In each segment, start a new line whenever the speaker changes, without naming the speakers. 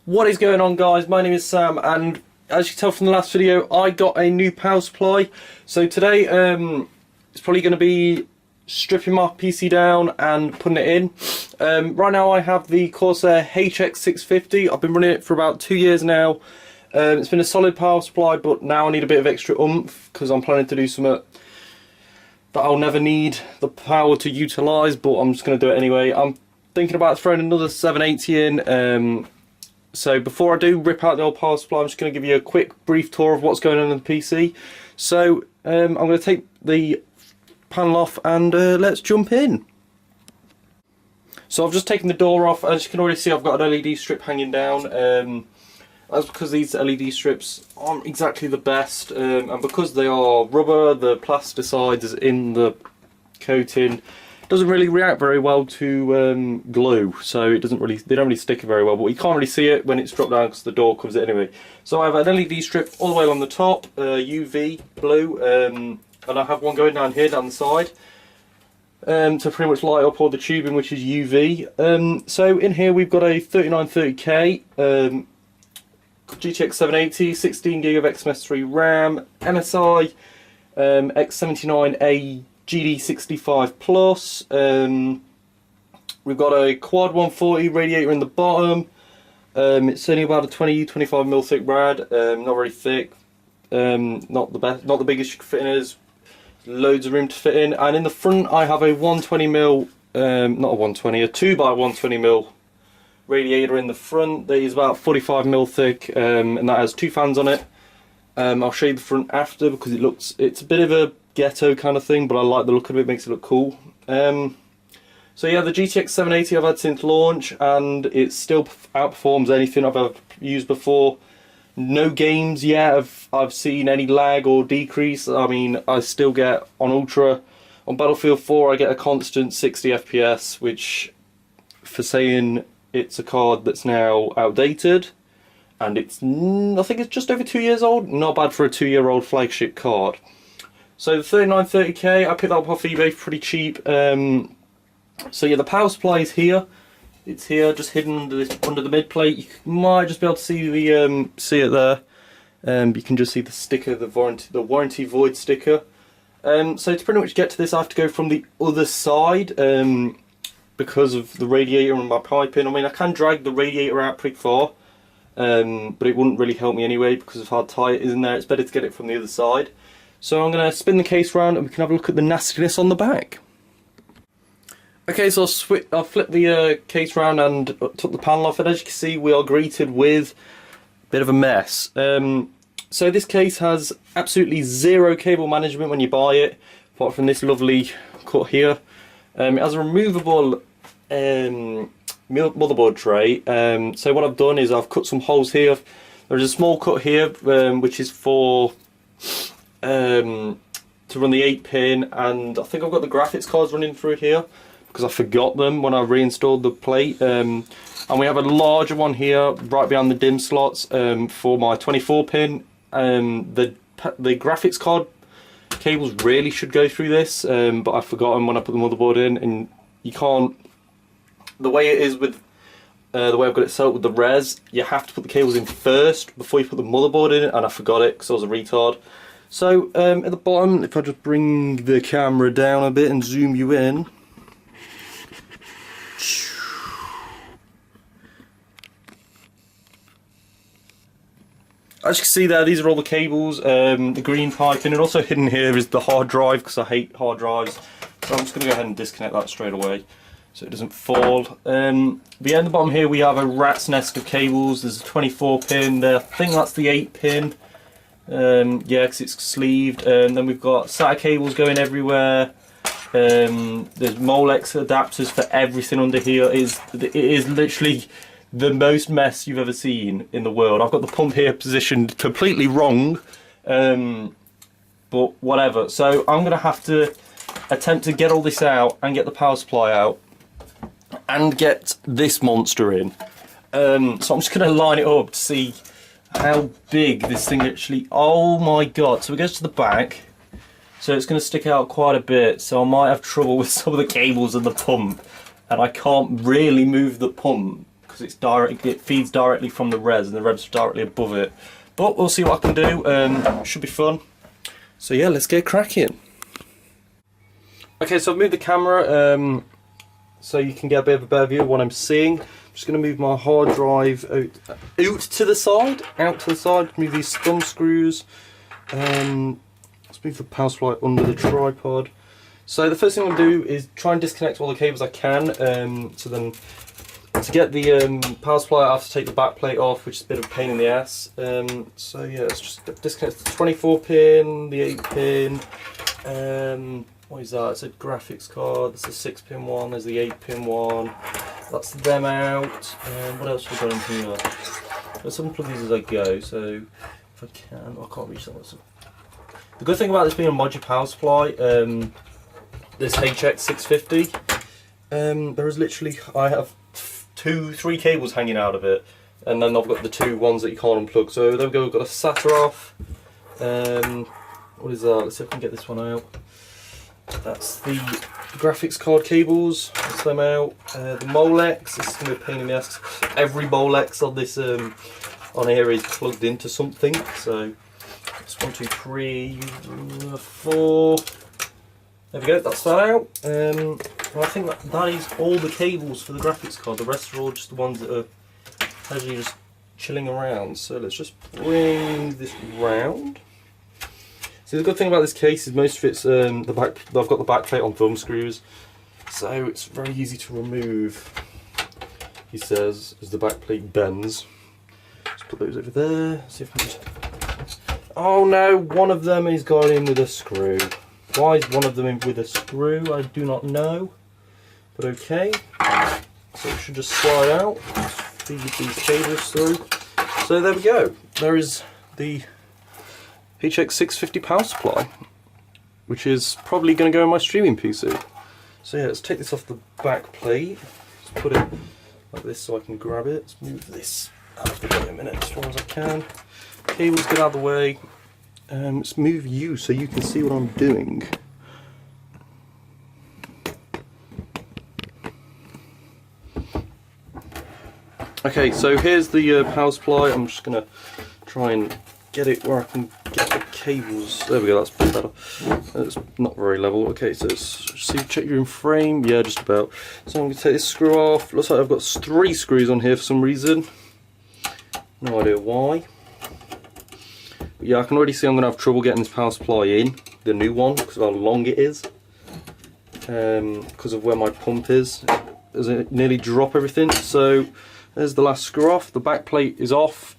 What is going on, guys? My name is Sam, and as you can tell from the last video, I got a new power supply. So today it's probably going to be stripping my PC down and putting it in. Right now I have the Corsair AX1200i. I've been running it for about 2 years now. It's been a solid power supply, but now I need a bit of extra oomph because I'm planning to do something that I'll never need the power to utilise, but I'm just going to do it anyway. I'm thinking about throwing another 780 in. So before I do rip out the old power supply, I'm just going to give you a quick brief tour of what's going on in the PC. So I'm going to take the panel off and let's jump in. So I've just taken the door off. As you can already see, I've got an LED strip hanging down. That's because these LED strips aren't exactly the best, and because they are rubber, the plasticide is in the coating. Doesn't really react very well to glue, so they don't really stick very well, but you can't really see it when it's dropped down because the door covers it anyway. So I have an LED strip all the way along the top, UV blue, and I have one going down here down the side to pretty much light up all the tubing, which is UV. So in here we've got a 3930K GTX 780, 16GB of XMS3 RAM, MSI X79A GD65 Plus. We've got a quad 140 radiator in the bottom. It's only about a 20-25mm thick rad, not very thick, not the biggest you could fit in. There's loads of room to fit in. And in the front I have a 120mm, not a 120, a 2x120mm radiator in the front that is about 45mm thick, and that has two fans on it. I'll show you the front after because it's a bit of a ghetto kind of thing, but I like the look of it, makes it look cool. So yeah, the GTX 780 I've had since launch, and it still outperforms anything I've ever used before. No games yet I've seen any lag or decrease. I mean, I still get on Ultra, on Battlefield 4 I get a constant 60 FPS, which for saying it's a card that's now outdated, and it's, I think it's just over 2 years old, not bad for a 2-year-old flagship card. So the 3930K, I picked that up off eBay pretty cheap. So yeah, the power supply is here. It's here, just hidden under the mid plate. You might just be able to see it there. You can just see the sticker, the warranty void sticker. So to pretty much get to this, I have to go from the other side because of the radiator and my piping. I mean, I can drag the radiator out pretty far, but it wouldn't really help me anyway because of how tight it is in there. It's better to get it from the other side. So I'm going to spin the case round and we can have a look at the nastiness on the back. Okay, so I'll flip the case round and took the panel off, and as you can see we are greeted with a bit of a mess. So this case has absolutely zero cable management when you buy it, apart from this lovely cut here. It has a removable motherboard tray. So what I've done is I've cut some holes here. There's a small cut here which is for to run the 8-pin, and I think I've got the graphics cards running through here because I forgot them when I reinstalled the plate. And we have a larger one here right behind the DIMM slots for my 24-pin. The graphics card cables really should go through this, but I forgot them when I put the motherboard in, and you can't, the way it is with the way I've got it set up with the res, you have to put the cables in first before you put the motherboard in, and I forgot it because I was a retard. So at the bottom, if I just bring the camera down a bit and zoom you in, as you can see there, these are all the cables, the green piping, and also hidden here is the hard drive because I hate hard drives. So I'm just going to go ahead and disconnect that straight away so it doesn't fall. But yeah, at the bottom here we have a rat's nest of cables. There's a 24-pin there, I think that's the 8-pin. Yeah, because it's sleeved. Then we've got SATA cables going everywhere. There's Molex adapters for everything under here. It is literally the most mess you've ever seen in the world. I've got the pump here positioned completely wrong, but whatever. So I'm going to have to attempt to get all this out and get the power supply out and get this monster in. So I'm just going to line it up to see how big this thing actually, oh my god. So it goes to the back, so it's going to stick out quite a bit, so I might have trouble with some of the cables and the pump, and I can't really move the pump because it feeds directly from the res, and the res is directly above it. But we'll see what I can do. Should be fun. So yeah, let's get cracking. Okay, so I've moved the camera so you can get a bit of a better view of what I'm seeing. I'm just going to move my hard drive out to the side, move these thumb screws. Let's move the power supply under the tripod. So the first thing I'm going to do is try and disconnect all the cables I can. So then to get the power supply I have to take the back plate off, which is a bit of a pain in the ass. So yeah, let's just disconnect the 24 pin, the 8 pin. What is that? It's a graphics card. That's a 6 pin one. There's the 8 pin one. That's them out. What else have we got in here? Let's unplug these as I go. So if I can, I can't reach that one. The good thing about this being a modular power supply, this AX650, there is literally, I have 3 cables hanging out of it, and then I've got the 2 ones that you can't unplug. So there we go. We've got a SATA off. What is that? Let's see if I can get this one out. That's the graphics card cables. That's them out. The Molex. This is going to be a pain in the ass. Every Molex on this on here is plugged into something. So it's 1, 2, 3, 4. There we go. That's that out. I think that is all the cables for the graphics card. The rest are all just the ones that are actually just chilling around. So let's just bring this round. So the good thing about this case is most of it's the back. I've got the back plate on thumb screws, so it's very easy to remove. He says as the back plate bends. Let's put those over there. See if I can just. Oh no! One of them is got in with a screw. Why is one of them in with a screw? I do not know. But okay. So it should just slide out. Feed these cables through. So there we go. There is the AX650 power supply, which is probably going to go in my streaming PC. So yeah, let's take this off the back plate. Let's put it like this so I can grab it. Let's move this out of the way a minute as far as I can. Cables get out of the way. Let's move you so you can see what I'm doing. Okay, so here's the power supply. I'm just going to try and get it where I can get the cables. There we go, that's better. It's not very level. Okay, so see, check you're in frame. Yeah, just about. So I'm going to take this screw off. Looks like I've got 3 screws on here for some reason. No idea why. But yeah, I can already see I'm going to have trouble getting this power supply in, the new one, because of how long it is. Because of where my pump is. Does it nearly drop everything? So there's the last screw off. The back plate is off.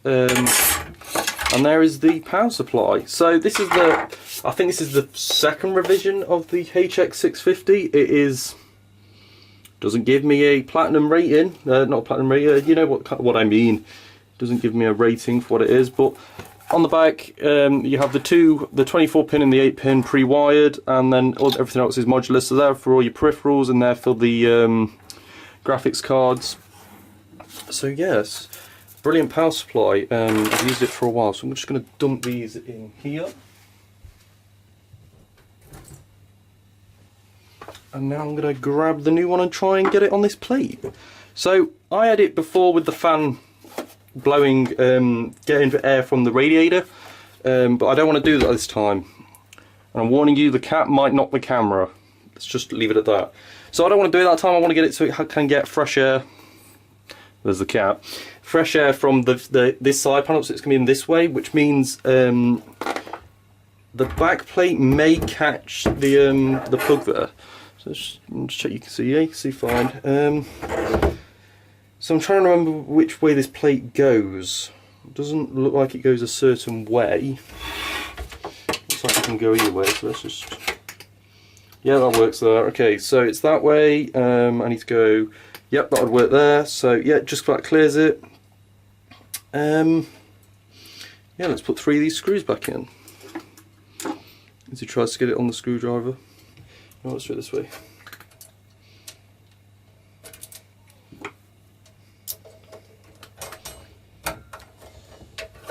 And there is the power supply. So this is I think this is the second revision of the AX650. It doesn't give me a platinum rating. Not a platinum rating. You know what I mean. It doesn't give me a rating for what it is. But on the back, you have the 24 pin and the 8 pin pre-wired, and then everything else is modular. So there for all your peripherals, and there for the graphics cards. So yes. Brilliant power supply. I've used it for a while, so I'm just going to dump these in here. And now I'm going to grab the new one and try and get it on this plate. So I had it before with the fan blowing, getting air from the radiator, but I don't want to do that this time. And I'm warning you, the cat might knock the camera. Let's just leave it at that. So I don't want to do it that time. I want to get it so it can get fresh air. There's the cat. Fresh air from this side panel, so it's going to be in this way, which means the back plate may catch the plug there. So just check you can see. Yeah, you can see fine. So I'm trying to remember which way this plate goes. It doesn't look like it goes a certain way. Looks like it can go either way. So let's just. Yeah, that works there. Okay, so it's that way. I need to go. Yep, that would work there. So yeah, just about clears it. Yeah, let's put 3 of these screws back in. As he tries to get it on the screwdriver. No, let's do it this way.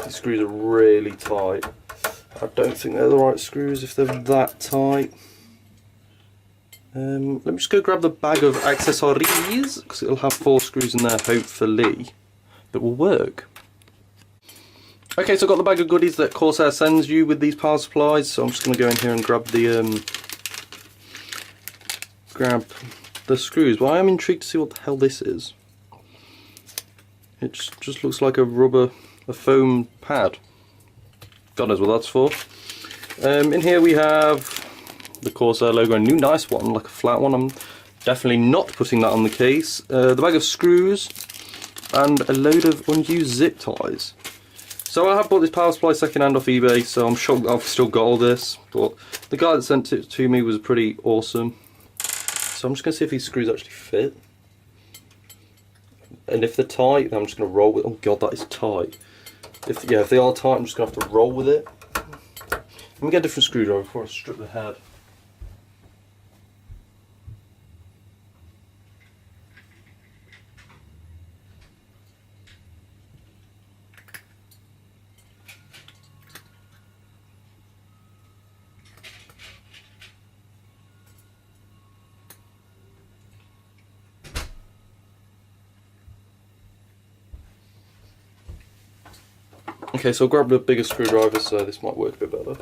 These screws are really tight. I don't think they're the right screws if they're that tight. Let me just go grab the bag of accessories, because it'll have 4 screws in there, hopefully, that will work. Okay, so I've got the bag of goodies that Corsair sends you with these power supplies, so I'm just going to go in here and grab the screws. But I am intrigued to see what the hell this is. It just looks like a foam pad. God knows what that's for. In here we have the Corsair logo, a new nice one, like a flat one. I'm definitely not putting that on the case. The bag of screws and a load of unused zip ties. So I have bought this power supply second hand off eBay, so I'm shocked I've still got all this, but the guy that sent it to me was pretty awesome. So I'm just going to see if these screws actually fit. And if they're tight, then I'm just going to roll with it. Oh god, that is tight. If they are tight, I'm just going to have to roll with it. Let me get a different screwdriver before I strip the head. Okay, so I'll grab the bigger screwdriver, so this might work a bit better.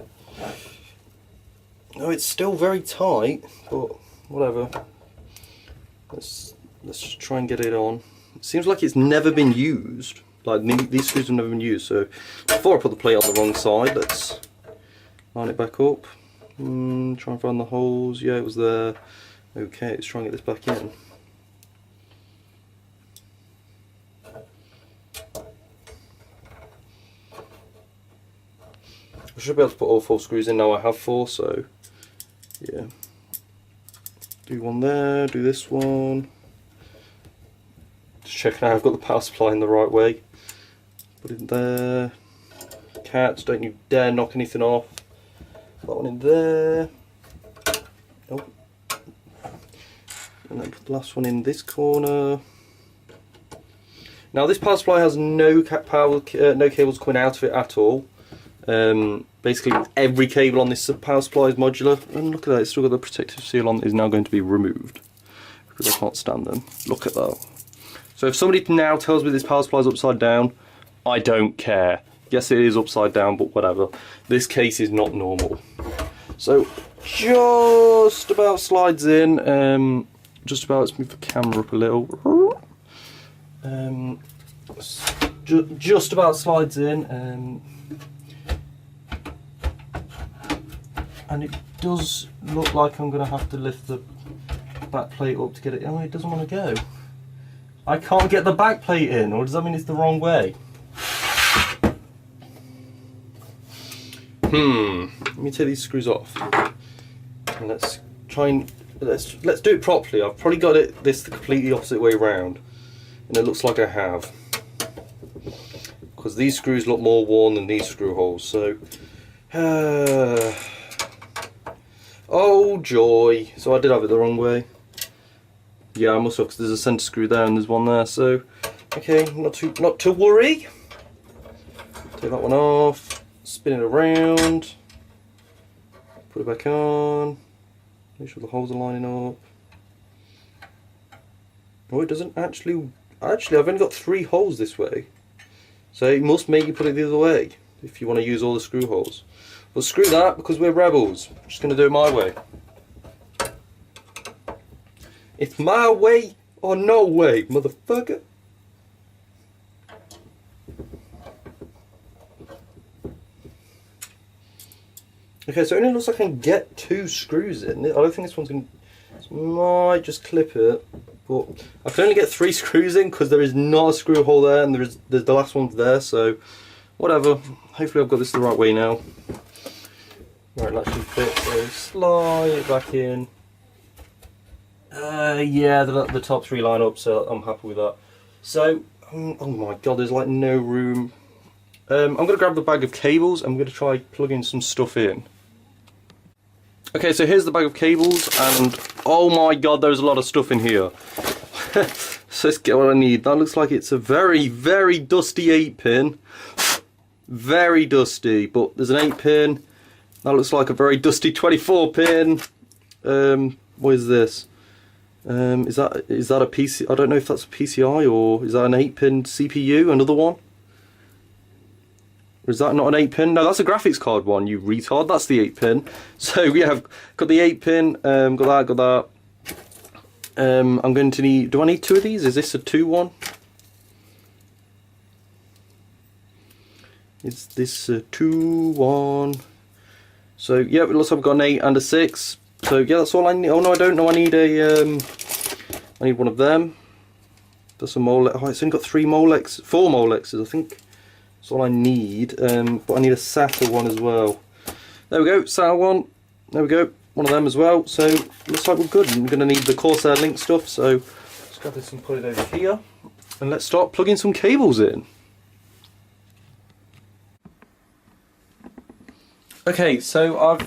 No, it's still very tight, but whatever. Let's just try and get it on. It seems like it's never been used. Like these screws have never been used. So before I put the plate on the wrong side, let's line it back up. Try and find the holes. Yeah, it was there. Okay, let's try and get this back in. I should be able to put all 4 screws in now. I have 4, so yeah. Do one there, do this one. Just checking out I've got the power supply in the right way. Put it in there. Cats, don't you dare knock anything off. That one in there. Nope. And then put the last one in this corner. Now this power supply has no cables coming out of it at all. Basically every cable on this power supply is modular, and look at that, it's still got the protective seal on that is now going to be removed because I can't stand them. Look at that. So if somebody now tells me this power supply is upside down, I don't care. Yes, it is upside down, but whatever. This case is not normal. So just about slides in. Just about, let's move the camera up a little. Just about slides in. And it does look like I'm going to have to lift the back plate up to get it. Oh, it doesn't want to go. I can't get the back plate in, or does that mean it's the wrong way? Let me take these screws off. And let's try and let's do it properly. I've probably got this the completely opposite way around, and it looks like I have, because these screws look more worn than these screw holes. So. Oh joy! So I did have it the wrong way. Yeah, I must have, because there's a centre screw there and there's one there. So, okay, not to worry. Take that one off. Spin it around. Put it back on. Make sure the holes are lining up. Oh, it doesn't actually. Actually, I've only got 3 holes this way, so it must make you put it the other way if you want to use all the screw holes. Well, screw that, because we're rebels. I'm just going to do it my way. It's my way or no way, motherfucker. Okay, so it only looks like I can get 2 screws in. I don't think this one's going to... This might just clip it, but I can only get 3 screws in because there is not a screw hole there, and there's the last one's there, so whatever. Hopefully I've got this the right way now. Right, that should fit, so slide it back in. Yeah, the top 3 line up, so I'm happy with that. So, oh my god, there's like no room. I'm going to grab the bag of cables, I'm going to try plugging some stuff in. Okay, so here's the bag of cables, and oh my god, there's a lot of stuff in here. So let's get what I need. That looks like it's a very, very dusty 8-pin. Very dusty, but there's an 8-pin. That looks like a very dusty 24-pin. What is this? Is that a PC? I don't know if that's a PCI or is that an 8-pin CPU? Another one? Or is that not an 8-pin? No, that's a graphics card one. You retard. That's the 8-pin. So yeah, I've got the 8-pin. Got that. I'm going to need. Do I need 2 of these? Is this a 2-1? Is this a 2-1? So yeah, it looks like I've got an 8 and a 6. So yeah, that's all I need. Oh no, I don't know. I need a. I need one of them. That's a Molex. Oh, it's only got 4 Molexes, I think. That's all I need. But I need a SATA one as well. There we go, SATA one. There we go, one of them as well. So looks like we're good. I'm going to need the Corsair Link stuff. So let's grab this and put it over here, and let's start plugging some cables in. Okay, so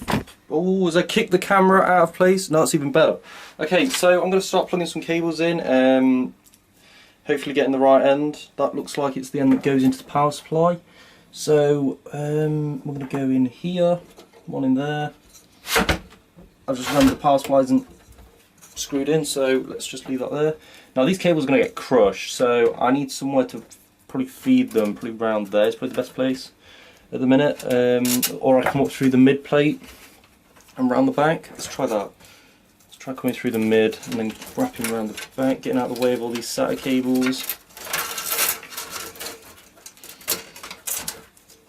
as I kick the camera out of place, no, it's even better. Okay, so I'm going to start plugging some cables in, hopefully getting the right end. That looks like it's the end that goes into the power supply. So we're going to go in here, one in there. I've just remembered the power supply isn't screwed in, so let's just leave that there. Now these cables are going to get crushed, so I need somewhere to probably feed them, probably around there is probably the best place at the minute, or I come up through the mid plate and round the back. Let's try that. Let's try coming through the mid and then wrapping around the back, getting out of the way of all these SATA cables.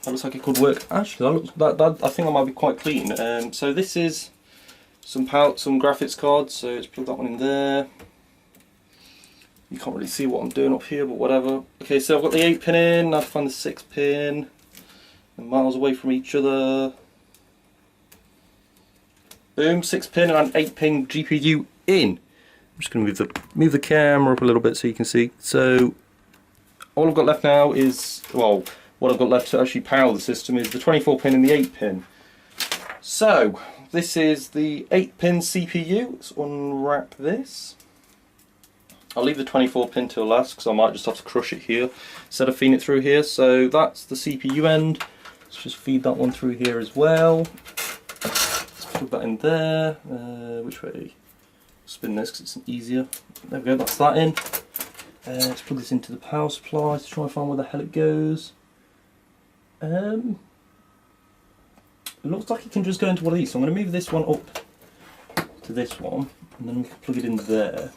That looks like it could work. Actually, that I think that might be quite clean. So this is some graphics cards. So let's plug that one in there. You can't really see what I'm doing up here, but whatever. Okay, so I've got the 8-pin in. Now to find the 6-pin. Miles away from each other. Boom, 6-pin and 8-pin GPU in. I'm just going to move the camera up a little bit so you can see. So all I've got left now is, well, what I've got left to actually power the system is the 24-pin and the 8-pin. So this is the 8-pin CPU. Let's unwrap this. I'll leave the 24-pin till last because I might just have to crush it here instead of feeding it through here. So that's the CPU end. Let's just feed that one through here as well. Let's plug that in there. Which way? Spin this because it's easier. There we go, that's that in. Let's plug this into the power supply to try and find where the hell it goes. It looks like it can just go into one of these, so I'm going to move this one up to this one, and then we can plug it in there.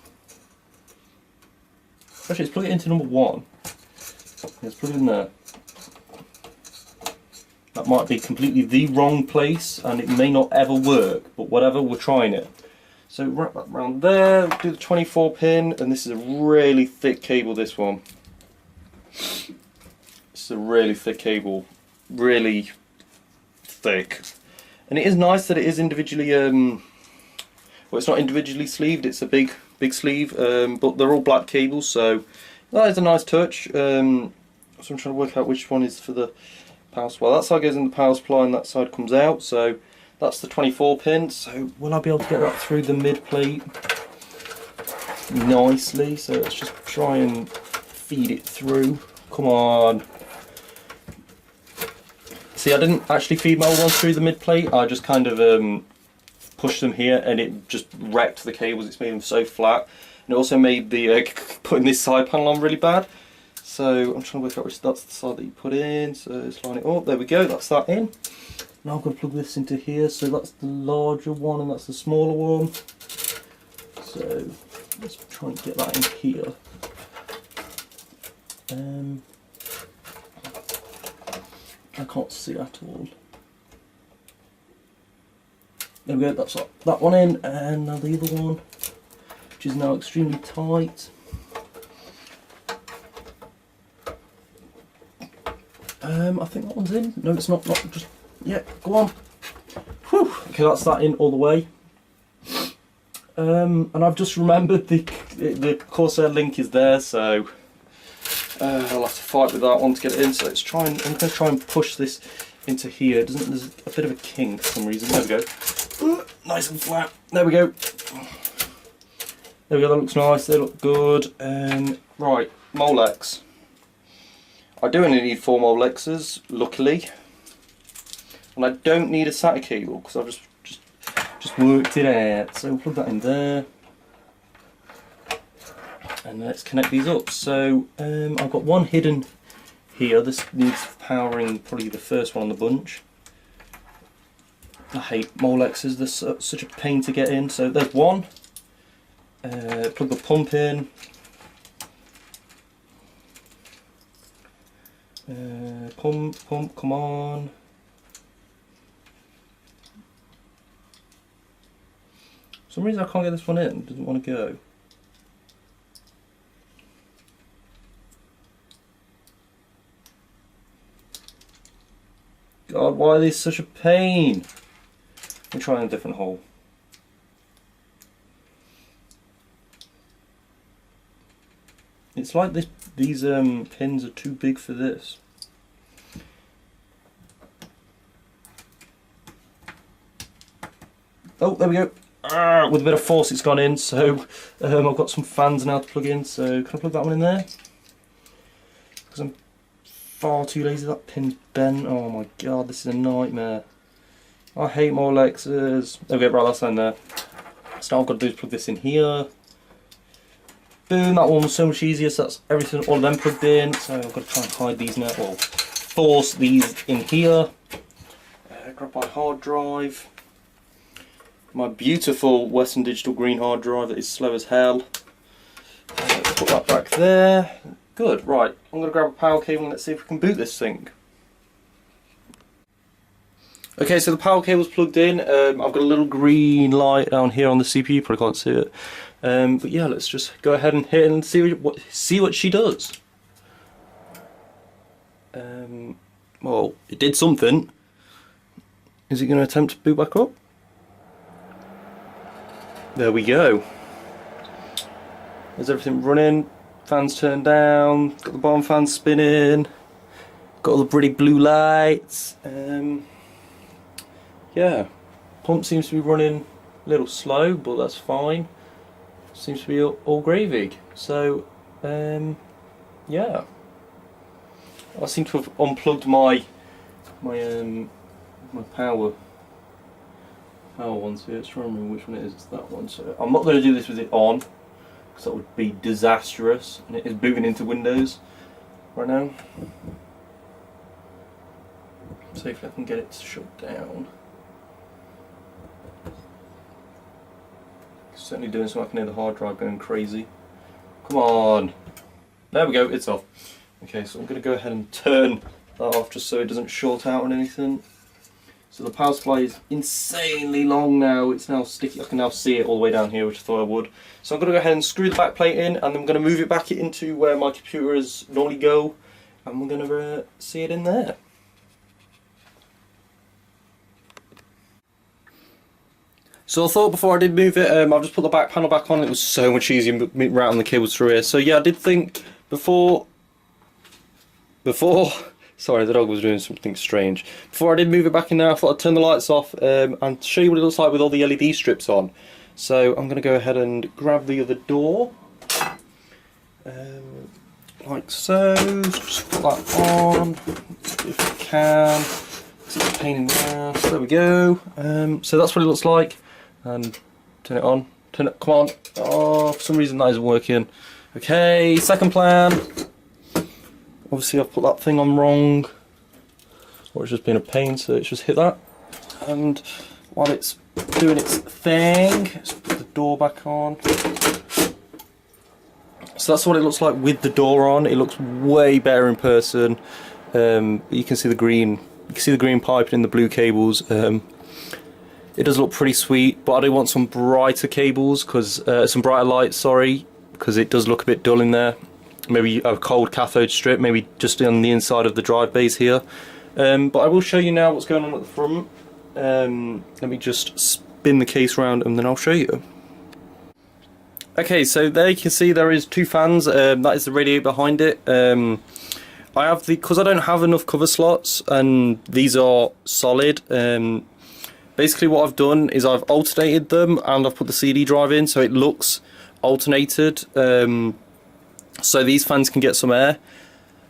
Actually, let's plug it into number 1. Let's plug it in there. That might be completely the wrong place and it may not ever work, but whatever, we're trying it. So wrap that around there, do the 24-pin, and this is a really thick cable, this one. This is a really thick cable, really thick. And it is nice that it is individually, well, it's not individually sleeved, it's a big sleeve, but they're all black cables, so that is a nice touch. So I'm trying to work out which one is for the power supply. That side goes in the power supply and that side comes out, so that's the 24-pin. So will I be able to get that through the mid plate nicely? So let's just try and feed it through. Come on. See, I didn't actually feed my old ones through the mid plate, I just kind of pushed them here and it just wrecked the cables. It's made them so flat, and it also made the putting this side panel on really bad. So I'm trying to work out which that's the side that you put in. So let's line it up. There we go. That's that in. Now I'm going to plug this into here. So that's the larger one and that's the smaller one. So let's try and get that in here. I can't see at all. There we go. That's that one in, and now the other one, which is now extremely tight. I think that one's in. No, it's not. Not just. Yeah, go on. Whew. Okay, that's that in all the way. And I've just remembered the Corsair Link is there, so I'll have to fight with that one to get it in. So let's try and I'm going to try and push this into here. There's a bit of a kink for some reason. There we go. Nice and flat. There we go. There we go. That looks nice. They look good. Right, Molex. I do only need 4 Molexes, luckily, and I don't need a SATA cable because I've just just worked it out. So we'll plug that in there. And let's connect these up. So I've got one hidden here. This needs powering, probably the first one on the bunch. I hate Molexes, they're such a pain to get in. So there's one. Plug the pump in. Pump, come on. For some reason I can't get this one in, it doesn't want to go. God, why are these such a pain? We'll try a different hole. It's like these pins are too big for this. Oh, there we go. With a bit of force it's gone in, so I've got some fans now to plug in, so can I plug that one in there? Because I'm far too lazy, that pin's bent. Oh my god, this is a nightmare. I hate Molexes. Okay, right, that's in there. So now I've got to do is plug this in here. Boom, that one was so much easier, so that's everything, all of them plugged in. So I've got to try and hide these now, well, force these in here. Grab my hard drive. My beautiful Western Digital green hard drive that is slow as hell. Put that back there. Good, right, I'm going to grab a power cable and let's see if we can boot this thing. Okay, so the power cable's plugged in. I've got a little green light down here on the CPU, you probably can't see it. But yeah, let's just go ahead and hit it and see what she does. Well, it did something. Is it going to attempt to boot back up? There we go. There's everything running. Fans turned down. Got the bottom fan spinning. Got all the pretty blue lights. Yeah, pump seems to be running a little slow, but that's fine. Seems to be all gravy. So, yeah. I seem to have unplugged my power one. So let's try and remember which one it is. It's that one. So I'm not going to do this with it on, because that would be disastrous. And it is booting into Windows right now. See if I can get it to shut down. Certainly doing so I can hear the hard drive going crazy. Come on. There we go, it's off. Okay, so I'm going to go ahead and turn that off just so it doesn't short out on anything. So the power supply is insanely long now. It's now sticky. I can now see it all the way down here, which I thought I would. So I'm going to go ahead and screw the back plate in, and then I'm going to move it back into where my computers normally go, and we're going to see it in there. So I thought before I did move it, I'll just put the back panel back on. It was so much easier routing the cables through here. So yeah, I did think before, sorry, the dog was doing something strange. Before I did move it back in there, I thought I'd turn the lights off and show you what it looks like with all the LED strips on. So I'm going to go ahead and grab the other door, like so. Just put that on if I can. It's a pain in the ass. There we go. So that's what it looks like. And turn it on. Turn it. Come on. Oh, for some reason that isn't working. Okay, second plan. Obviously I've put that thing on wrong, or it's just been a pain, so it's just hit that. And while it's doing its thing, let's put the door back on. So that's what it looks like with the door on. It looks way better in person. You can see the green. You can see the green piping in the blue cables. It does look pretty sweet, but I do want some brighter cables, because some brighter lights. Sorry, because it does look a bit dull in there. Maybe a cold cathode strip, maybe just on the inside of the drive bays here. But I will show you now what's going on at the front. Let me just spin the case around and then I'll show you. Okay, so there you can see there is two fans. That is the radiator behind it. I have because I don't have enough cover slots, and these are solid. Basically what I've done is I've alternated them, and I've put the CD drive in so it looks alternated. So these fans can get some air,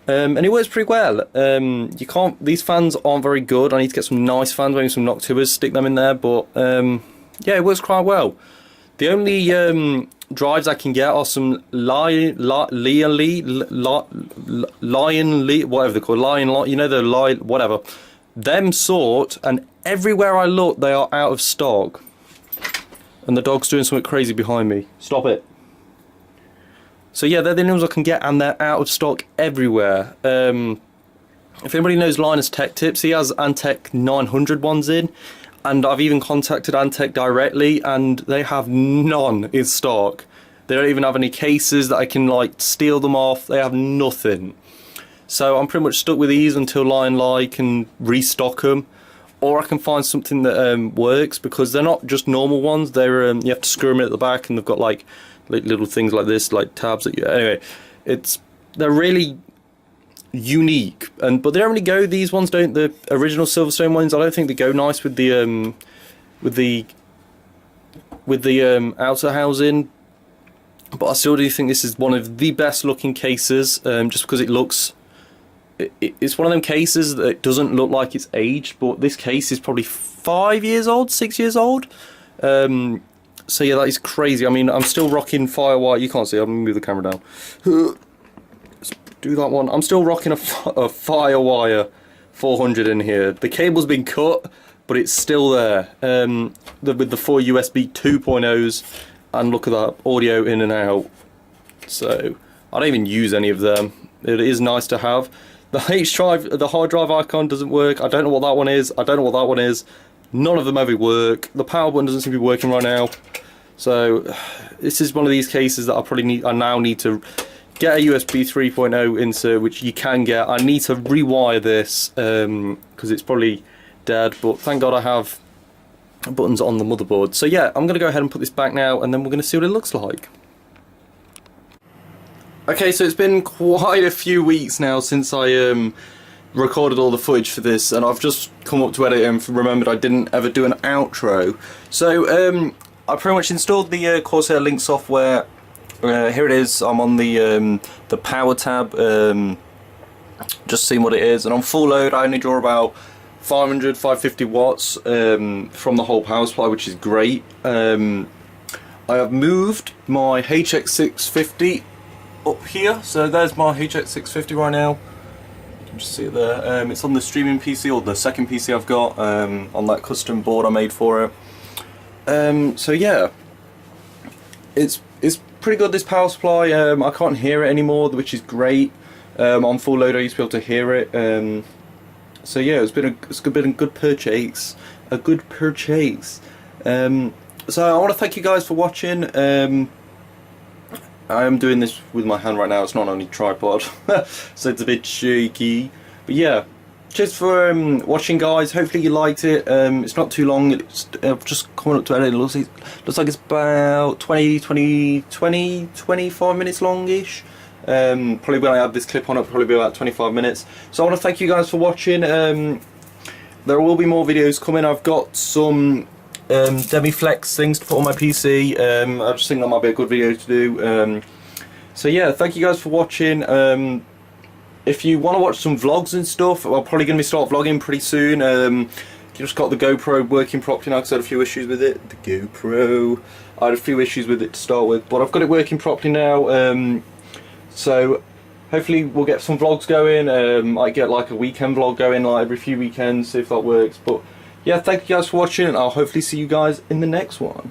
and it works pretty well. You can't; these fans aren't very good. I need to get some nice fans, maybe some Noctuas, stick them in there. But yeah, it works quite well. The only drives I can get are some Lion whatever they're called, you know, the Lion, whatever. Them sort, and everywhere I look, they are out of stock. And the dog's doing something crazy behind me. Stop it. So yeah, they're the only ones I can get, and they're out of stock everywhere. If anybody knows Linus Tech Tips, he has Antec 900 ones in, and I've even contacted Antec directly, and they have none in stock. They don't even have any cases that I can like steal them off. They have nothing. So I'm pretty much stuck with these until Lion can restock them, or I can find something that works, because they're not just normal ones. They're you have to screw them in at the back, and they've got like little things like this, like tabs that you. Anyway, they're really unique, but they don't really go. These ones don't. The original Silverstone ones, I don't think they go nice with the outer housing. But I still do think this is one of the best looking cases, just because it looks. It's one of them cases that doesn't look like it's aged, but this case is probably 5 years old, 6 years old. So yeah, that is crazy. I mean, I'm still rocking Firewire. You can't see. I'm gonna move the camera down. Let's do that one. I'm still rocking a Firewire 400 in here. The cable's been cut, but it's still there. With the 4 USB 2.0s, and look at that audio in and out. So I don't even use any of them. It is nice to have. The H drive, the hard drive icon doesn't work. I don't know what that one is. I don't know what that one is. None of them ever work. The power button doesn't seem to be working right now. So this is one of these cases that I now need to get a USB 3.0 insert, which you can get. I need to rewire this because it's probably dead, but thank God I have buttons on the motherboard. So yeah, I'm going to go ahead and put this back now, and then we're going to see what it looks like. Okay, so it's been quite a few weeks now since I recorded all the footage for this, and I've just come up to edit and remembered I didn't ever do an outro. So I pretty much installed the Corsair Link software. Here it is. I'm on the power tab, just seeing what it is, and on full load I only draw about 550 watts from the whole power supply, which is great. I have moved my HX650 up here, so there's my HX650 right now. You can just see it there. It's on the streaming PC, or the second PC I've got, on that custom board I made for it. So yeah, it's pretty good, this power supply. I can't hear it anymore, which is great. On full load I used to be able to hear it. So yeah, it's been a good purchase. A good purchase. So I want to thank you guys for watching. I am doing this with my hand right now. It's not on any tripod, so it's a bit shaky. But yeah, cheers for watching, guys. Hopefully you liked it. It's not too long. It's just coming up to edit. It looks like it's about 25 minutes longish. Probably when I add this clip on, it'll probably be about 25 minutes. So I want to thank you guys for watching. There will be more videos coming. I've got some Demi-Flex things to put on my PC. I just think that might be a good video to do. So yeah, thank you guys for watching. If you want to watch some vlogs and stuff, I'm probably going to start vlogging pretty soon. Just got the GoPro working properly now because I had a few issues with it. The GoPro, I had a few issues with it to start with, but I've got it working properly now. So hopefully we'll get some vlogs going. I get like a weekend vlog going like every few weekends, see if that works. But yeah, thank you guys for watching, and I'll hopefully see you guys in the next one.